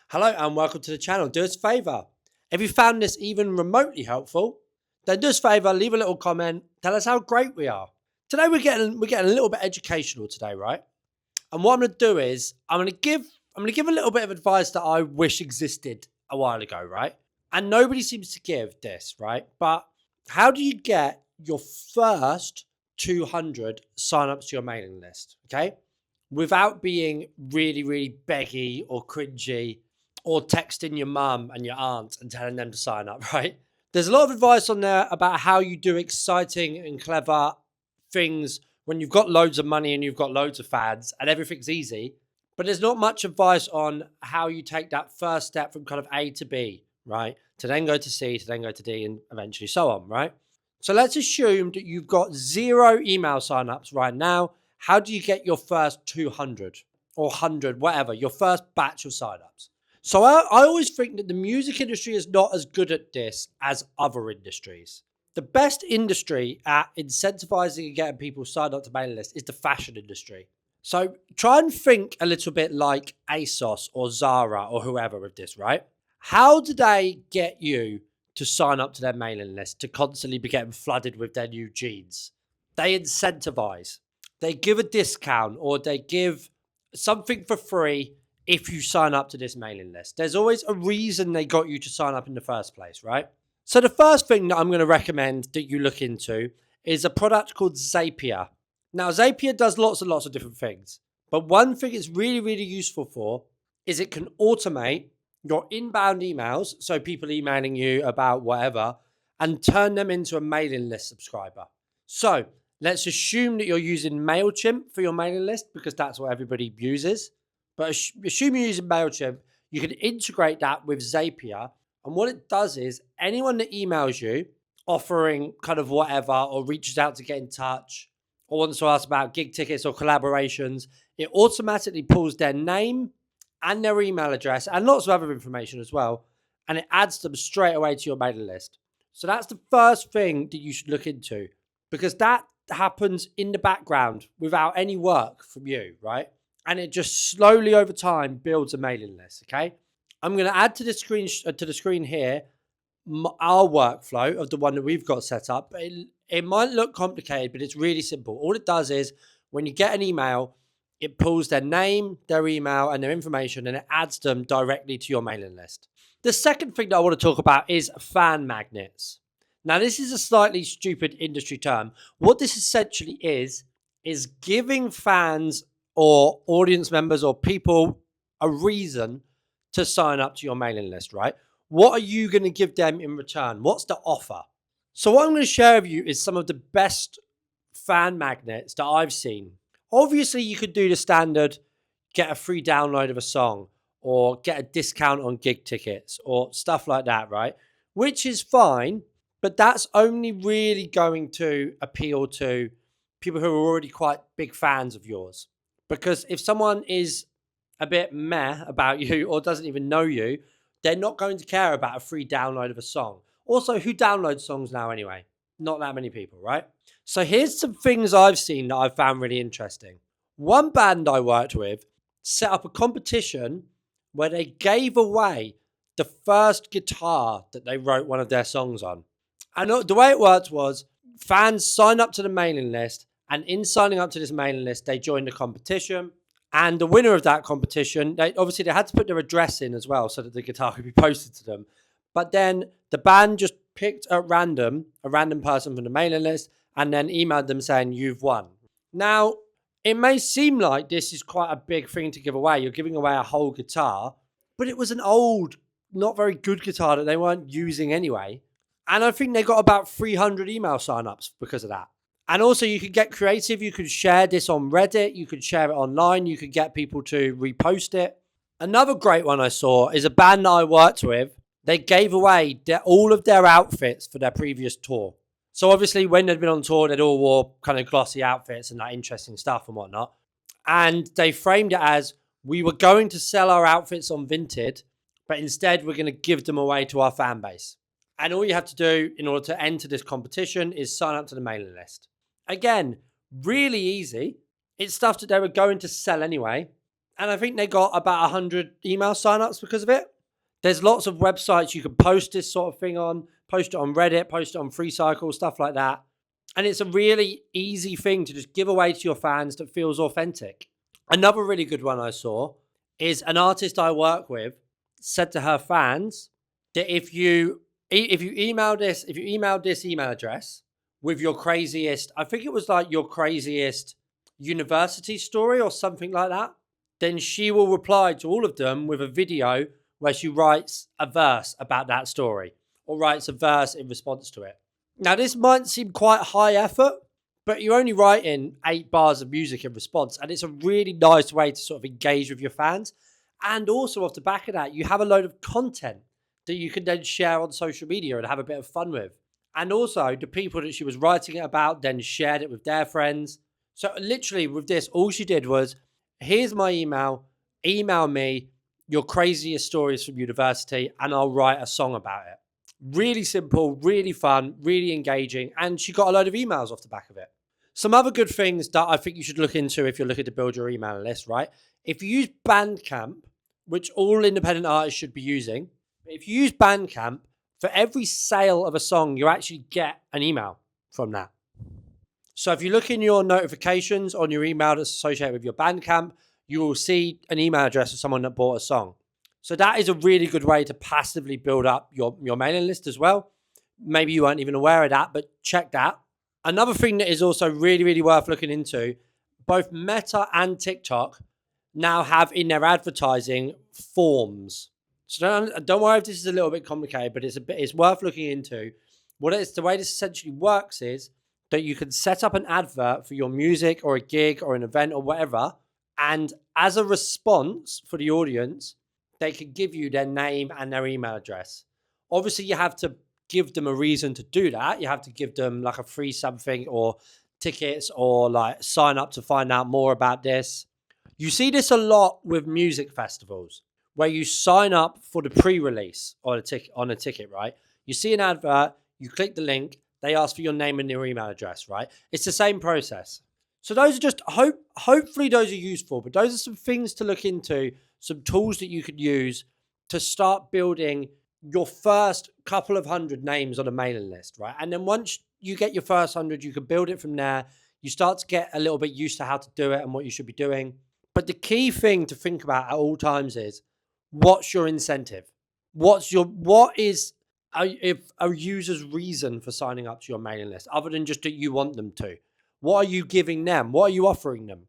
Hello and welcome to the channel. Do us a favour. If you found this even remotely helpful, then do us a favour, leave a little comment, tell us how great we are. Today we're getting a little bit educational today, right? And what I'm gonna do is I'm gonna give a little bit of advice that I wish existed a while ago, right? And nobody seems to give this, right? But how do you get your first 200 sign-ups to your mailing list? Okay. Without being really, really beggy or cringy or texting your mum and your aunt and telling them to sign up, right? There's a lot of advice on there about how you do exciting and clever things when you've got loads of money and you've got loads of fans and everything's easy. But there's not much advice on how you take that first step from kind of A to B, right? To then go to C, to then go to D, and eventually so on, right? So let's assume that you've got 0 email signups right now. How do you get your first 200 or 100, whatever, your first batch of signups? So I always think that the music industry is not as good at this as other industries. The best industry at incentivizing and getting people signed up to mailing lists is the fashion industry. So try and think a little bit like ASOS or Zara or whoever with this, right? How do they get you to sign up to their mailing list to constantly be getting flooded with their new jeans? They incentivize. They give a discount or they give something for free if you sign up to this mailing list. There's always a reason they got you to sign up in the first place, right? So the first thing that I'm going to recommend that you look into is a product called Zapier. Now, Zapier does lots and lots of different things, but one thing it's really, really useful for is it can automate your inbound emails, so people emailing you about whatever, and turn them into a mailing list subscriber. So let's assume that you're using MailChimp for your mailing list because that's what everybody uses. But assume you're using MailChimp, you can integrate that with Zapier. And what it does is anyone that emails you offering kind of whatever or reaches out to get in touch or wants to ask about gig tickets or collaborations, it automatically pulls their name and their email address and lots of other information as well. And it adds them straight away to your mailing list. So that's the first thing that you should look into because that happens in the background without any work from you, right? And it just slowly over time builds a mailing list, okay? I'm going to add to the screen here our workflow of the one that we've got set up. It might look complicated, but it's really simple. All it does is when you get an email, it pulls their name, their email, and their information, and it adds them directly to your mailing list. The second thing that I want to talk about is fan magnets. Now, this is a slightly stupid industry term. What this essentially is giving fans or audience members or people a reason to sign up to your mailing list, right? What are you going to give them in return? What's the offer? So what I'm going to share with you is some of the best fan magnets that I've seen. Obviously, you could do the standard, get a free download of a song or get a discount on gig tickets or stuff like that, right? Which is fine, but that's only really going to appeal to people who are already quite big fans of yours. Because if someone is a bit meh about you or doesn't even know you, they're not going to care about a free download of a song. Also, who downloads songs now anyway? Not that many people, right? So here's some things I've seen that I've found really interesting. One band I worked with set up a competition where they gave away the first guitar that they wrote one of their songs on. And the way it worked was fans signed up to the mailing list, and in signing up to this mailing list, they joined a competition. And the winner of that competition, they had to put their address in as well so that the guitar could be posted to them. But then the band just picked a random person from the mailing list and then emailed them saying, you've won. Now, it may seem like this is quite a big thing to give away. You're giving away a whole guitar, but it was an old, not very good guitar that they weren't using anyway. And I think they got about 300 email signups because of that. And also you could get creative. You could share this on Reddit. You could share it online. You could get people to repost it. Another great one I saw is a band that I worked with. They gave away all of their outfits for their previous tour. So obviously when they'd been on tour, they'd all wore kind of glossy outfits and that interesting stuff and whatnot. And they framed it as, we were going to sell our outfits on Vinted, but instead we're going to give them away to our fan base. And all you have to do in order to enter this competition is sign up to the mailing list. Again, really easy. It's stuff that they were going to sell anyway. And I think they got about 100 email signups because of it. There's lots of websites you can post this sort of thing on, post it on Reddit, post it on FreeCycle, stuff like that. And it's a really easy thing to just give away to your fans that feels authentic. Another really good one I saw is an artist I work with said to her fans that if you email this email address with your craziest, I think it was like your craziest university story or something like that, then she will reply to all of them with a video where she writes a verse about that story or writes a verse in response to it. Now, this might seem quite high effort, but you're only writing 8 bars of music in response, and it's a really nice way to sort of engage with your fans. And also off the back of that, you have a load of content that you can then share on social media and have a bit of fun with. And also the people that she was writing it about then shared it with their friends. So literally with this, all she did was, here's my email me your craziest stories from university and I'll write a song about it. Really simple, really fun, really engaging. And she got a load of emails off the back of it. Some other good things that I think you should look into if you're looking to build your email list, right? If you use Bandcamp, which all independent artists should be using, if you use Bandcamp, for every sale of a song, you actually get an email from that. So if you look in your notifications on your email that's associated with your Bandcamp, you will see an email address of someone that bought a song. So that is a really good way to passively build up your mailing list as well. Maybe you weren't even aware of that, but check that. Another thing that is also really, really worth looking into, both Meta and TikTok now have in their advertising forms. So don't worry if this is a little bit complicated, but it's worth looking into. The way this essentially works is that you can set up an advert for your music or a gig or an event or whatever, and as a response for the audience, they can give you their name and their email address. Obviously, you have to give them a reason to do that. You have to give them like a free something or tickets or like sign up to find out more about this. You see this a lot with music festivals where you sign up for the pre-release on a ticket, right? You see an advert, you click the link, they ask for your name and your email address, right? It's the same process. So those are just, hopefully those are useful, but those are some things to look into, some tools that you could use to start building your first couple of 100 names on a mailing list, right? And then once you get your first 100, you can build it from there. You start to get a little bit used to how to do it and what you should be doing. But the key thing to think about at all times is, what's your incentive? What is a user's reason for signing up to your mailing list other than just that you want them to? What are you giving them? What are you offering them?